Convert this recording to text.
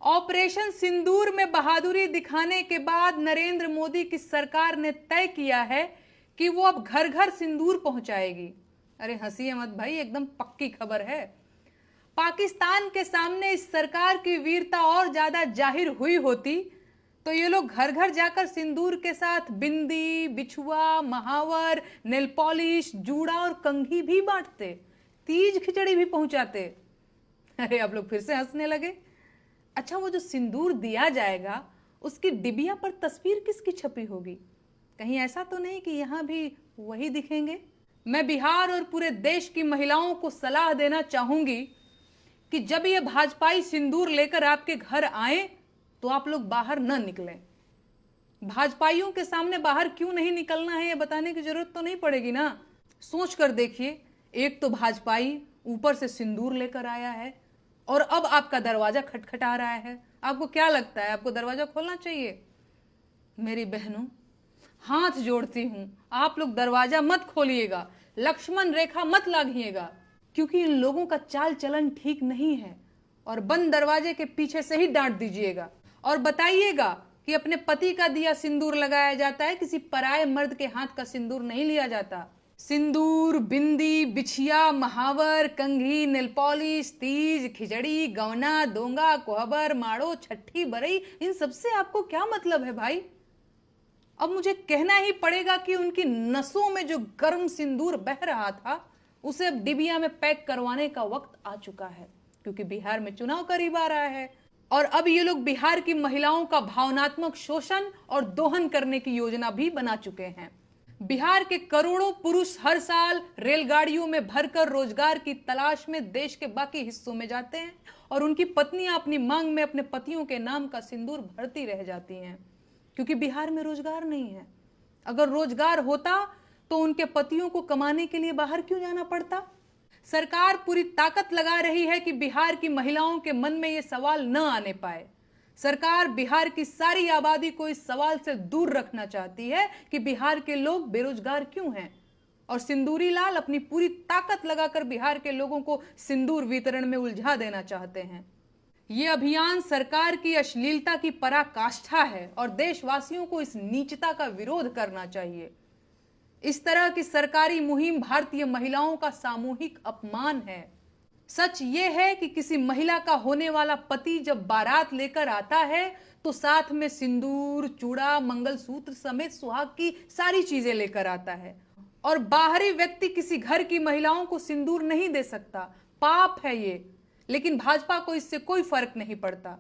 Operation सिंदूर में बहादुरी दिखाने के बाद नरेंद्र मोदी की सरकार ने तय किया है कि वो अब घर घर सिंदूर पहुंचाएगी। अरे हंसिए मत भाई, एकदम पक्की खबर है। पाकिस्तान के सामने इस सरकार की वीरता और ज्यादा जाहिर हुई होती तो ये लोग घर घर जाकर सिंदूर के साथ बिंदी, बिछुआ, महावर, नेल पॉलिश, जूड़ा और कंघी भी बांटते, तीज खिचड़ी भी पहुंचाते। अरे आप लोग फिर से हंसने लगे। अच्छा, वो जो सिंदूर दिया जाएगा उसकी डिबिया पर तस्वीर किसकी छपी होगी? कहीं ऐसा तो नहीं कि यहां भी वही दिखेंगे? मैं बिहार और पूरे देश की महिलाओं को सलाह देना चाहूंगी कि जब ये भाजपाई सिंदूर लेकर आपके घर आए तो आप लोग बाहर न निकलें। भाजपाइयों के सामने बाहर क्यों नहीं निकलना है ये बताने की जरूरत तो नहीं पड़ेगी ना। सोच कर देखिए, एक तो भाजपाई ऊपर से सिंदूर लेकर आया है और अब आपका दरवाजा खटखटा रहा है। आपको क्या लगता है, आपको दरवाजा खोलना चाहिए? मेरी बहनों, हाथ जोड़ती हूं, आप लोग दरवाजा मत खोलिएगा, लक्ष्मण रेखा मत लागिएगा, क्योंकि इन लोगों का चाल चलन ठीक नहीं है। और बंद दरवाजे के पीछे से ही डांट दीजिएगा और बताइएगा कि अपने पति का दिया सिंदूर लगाया जाता है, किसी पराये मर्द के हाथ का सिंदूर नहीं लिया जाता। सिंदूर, बिंदी, बिछिया, महावर, कंघी, नेल पॉलिश, तीज, खिचड़ी, गवना, दोंगा, कोहबर, माड़ो, छठी, बरई, इन सबसे आपको क्या मतलब है भाई? अब मुझे कहना ही पड़ेगा कि उनकी नसों में जो गर्म सिंदूर बह रहा था उसे अब डिबिया में पैक करवाने का वक्त आ चुका है, क्योंकि बिहार में चुनाव करीब आ रहा है और अब ये लोग बिहार की महिलाओं का भावनात्मक शोषण और दोहन करने की योजना भी बना चुके हैं। बिहार के करोड़ों पुरुष हर साल रेलगाड़ियों में भरकर रोजगार की तलाश में देश के बाकी हिस्सों में जाते हैं और उनकी पत्नियां अपनी मांग में अपने पतियों के नाम का सिंदूर भरती रह जाती हैं, क्योंकि बिहार में रोजगार नहीं है। अगर रोजगार होता तो उनके पतियों को कमाने के लिए बाहर क्यों जाना पड़ता? सरकार पूरी ताकत लगा रही है कि बिहार की महिलाओं के मन में यह सवाल न आने पाए। सरकार बिहार की सारी आबादी को इस सवाल से दूर रखना चाहती है कि बिहार के लोग बेरोजगार क्यों हैं, और सिंदूरी लाल अपनी पूरी ताकत लगाकर बिहार के लोगों को सिंदूर वितरण में उलझा देना चाहते हैं। यह अभियान सरकार की अश्लीलता की पराकाष्ठा है और देशवासियों को इस नीचता का विरोध करना चाहिए। इस तरह की सरकारी मुहिम भारतीय महिलाओं का सामूहिक अपमान है। सच ये है कि किसी महिला का होने वाला पति जब बारात लेकर आता है तो साथ में सिंदूर, चूड़ा, मंगलसूत्र समेत सुहाग की सारी चीजें लेकर आता है, और बाहरी व्यक्ति किसी घर की महिलाओं को सिंदूर नहीं दे सकता। पाप है ये, लेकिन भाजपा को इससे कोई फर्क नहीं पड़ता।